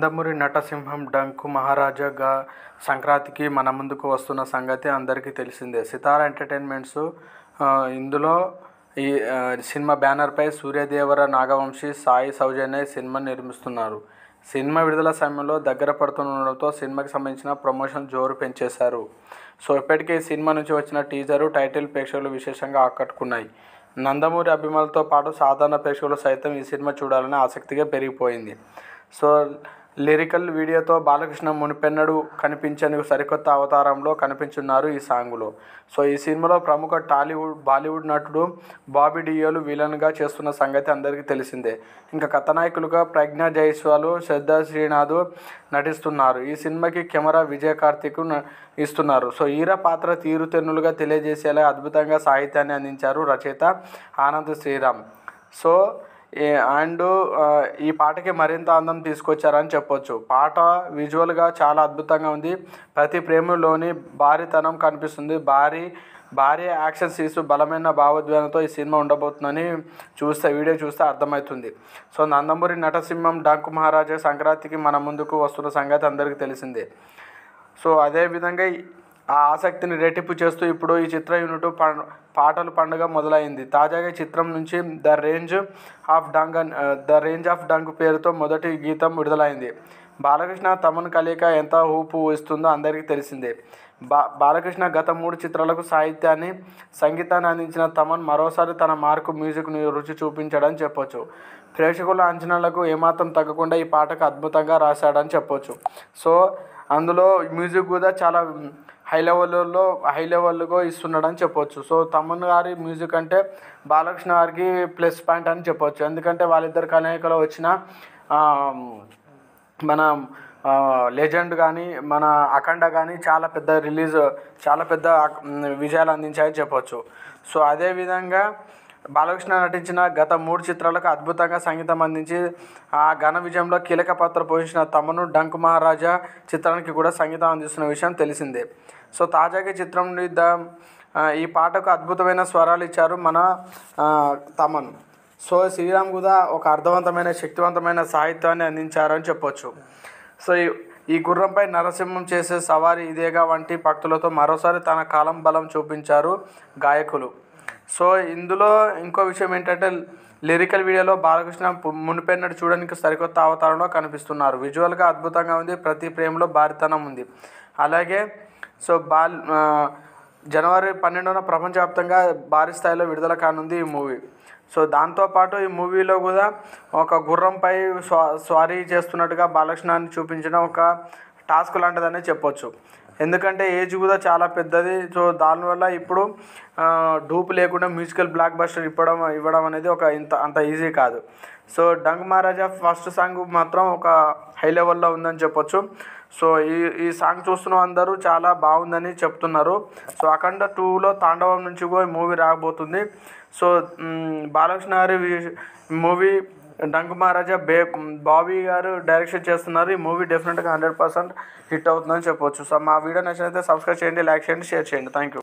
నందమూరి నటసింహం 'డంకు మహారాజా'గా సంక్రాంతికి మన ముందుకు వస్తున్న సంగతి అందరికీ తెలిసిందే. సితార ఎంటర్టైన్మెంట్స్ ఇందులో ఈ సినిమా బ్యానర్పై సూర్యదేవర, నాగవంశీ, సాయి సౌజన్య సినిమాని నిర్మిస్తున్నారు. సినిమా విడుదల సమయంలో దగ్గర పడుతుండడంతో సినిమాకి సంబంధించిన ప్రమోషన్ జోరు పెంచేశారు. సో ఇప్పటికే ఈ సినిమా నుంచి వచ్చిన టీజరు, టైటిల్ ప్రేక్షకులు విశేషంగా ఆకట్టుకున్నాయి. నందమూరి అభిమానులతో పాటు సాధారణ ప్రేక్షకులు సైతం ఈ సినిమా చూడాలని ఆసక్తిగా పెరిగిపోయింది. సో లిరికల్ వీడియోతో బాలకృష్ణ మునుపెన్నడూ కనిపించని సరికొత్త అవతారంలో కనిపించనున్నారు ఈ సాంగ్లో. సో ఈ సినిమాలో ప్రముఖ బాలీవుడ్ నటుడు బాబీ డియోల్ విలన్గా చేస్తున్న సంగతి అందరికీ తెలిసిందే. ఇంకా కథానాయకులుగా ప్రజ్ఞా జైస్వాల్, శ్రద్ధా శ్రీనాథ్ నటిస్తున్నారు. ఈ సినిమాకి కెమెరా విజయ్ కార్తిక్ ఇస్తున్నారు. సో హీరో పాత్ర తీరుతెన్నులుగా తెలియజేసేలా అద్భుతంగా సాహిత్యాన్ని అందించారు రచయిత ఆనంద్ శ్రీరామ్. సో ఈ పాటకి మరింత అందం తీసుకొచ్చారని చెప్పొచ్చు. పాట విజువల్గా చాలా అద్భుతంగా ఉంది. ప్రతి ప్రేమలోని భారీతనం కనిపిస్తుంది. భారీ యాక్షన్ సీన్స్, బలమైన భావోద్వేగంతో ఈ సినిమా ఉండబోతుందని వీడియో చూస్తే అర్థమవుతుంది. సో నందమూరి నటసింహం 'డంకు మహారాజా' సంక్రాంతికి మన ముందుకు వస్తున్న సంగతి అందరికీ తెలిసిందే. సో అదేవిధంగా ఆ ఆసక్తిని రెట్టింపు చేస్తూ ఇప్పుడు ఈ చిత్ర యూనిట్ పాటల పండుగ మొదలైంది. తాజాగా ఈ చిత్రం నుంచి ద రేంజ్ ఆఫ్ డంక్ పేరుతో మొదటి గీతం విడుదలైంది. బాలకృష్ణ, తమన్ కలయిక ఎంత ఊపు ఇస్తుందో అందరికీ తెలిసిందే. బాలకృష్ణ గత 3 చిత్రాలకు సంగీతాన్ని అందించిన తమన్ మరోసారి తన మార్కు మ్యూజిక్ రుచి చూపించాడని చెప్పొచ్చు. ప్రేక్షకుల అంచనాలకు ఏమాత్రం తగ్గకుండా ఈ పాటకు అద్భుతంగా రాశాడని చెప్పొచ్చు. సో అందులో మ్యూజిక్ కూడా చాలా హై లెవెల్లో ఇస్తున్నాడని చెప్పొచ్చు. సో తమన్ గారి మ్యూజిక్ అంటే బాలకృష్ణ గారికి ప్లస్ పాయింట్ అని చెప్పొచ్చు. ఎందుకంటే వాళ్ళిద్దరు కలయికలో వచ్చిన మన లెజెండ్ కానీ, మన అఖండ కానీ చాలా పెద్ద విజయాలు అందించాయని చెప్పొచ్చు. సో అదేవిధంగా బాలకృష్ణ నటించిన గత 3 చిత్రాలకు అద్భుతంగా సంగీతం అందించి ఆ ఘన విజయంలో కీలక పాత్ర పోషించిన తమను 'డంకు మహారాజా' చిత్రానికి కూడా సంగీతం అందిస్తున్న విషయం తెలిసిందే. సో తాజాగా చిత్రం నుండి ఈ పాటకు అద్భుతమైన స్వరాలు ఇచ్చారు మన తమన్. సో శ్రీరామ్ కూడా ఒక అర్థవంతమైన, శక్తివంతమైన సాహిత్యాన్ని అందించారని చెప్పొచ్చు. సో ఈ గుర్రంపై నరసింహం చేసే సవారీ ఇదేగా వంటి భక్తులతో మరోసారి తన కాలం బలం చూపించారు గాయకులు. సో ఇందులో ఇంకో విషయం ఏంటంటే లిరికల్ వీడియోలో బాలకృష్ణ మునుపెన్నడూ చూడడానికి సరికొత్త అవతారంలో కనిపిస్తున్నారు. విజువల్గా అద్భుతంగా ఉంది. ప్రతి ప్రేమలో భారీతనం ఉంది. అలాగే సో జనవరి 12న ప్రపంచవ్యాప్తంగా భారీ స్థాయిలో విడుదల కానుంది ఈ మూవీ. సో దాంతోపాటు ఈ మూవీలో కూడా ఒక గుర్రంపై స్వారీ చేస్తున్నట్టుగా బాలకృష్ణాన్ని చూపించిన ఒక టాస్క్ లాంటిదని చెప్పొచ్చు. ఎందుకంటే ఏజ్ కూడా చాలా పెద్దది. సో దానివల్ల ఇప్పుడు డూప్ లేకుండా మ్యూజికల్ బ్లాక్ బస్టర్ ఇవ్వడం అనేది అంత ఈజీ కాదు. సో 'డంక్ మహారాజా' ఫస్ట్ సాంగ్ మాత్రం ఒక హై లెవెల్లో ఉందని చెప్పొచ్చు. సో ఈ సాంగ్ చూస్తున్న అందరూ చాలా బాగుందని చెప్తున్నారు. సో అఖండ 2లో తాండవం నుంచి కూడా మూవీ రాబోతుంది. సో బాలకృష్ణ గారి మూవీ 'డంక్ మహారాజా' బాబీ గారు డైరెక్షన్ చేస్తున్నారు. ఈ మూవీ డెఫినెట్గా 100% హిట్ అవుతుందని చెప్పొచ్చు. సో మా వీడియో నచ్చినట్లయితే సబ్స్క్రైబ్ చేయండి, లైక్ చేయండి, షేర్ చేయండి. Thank you.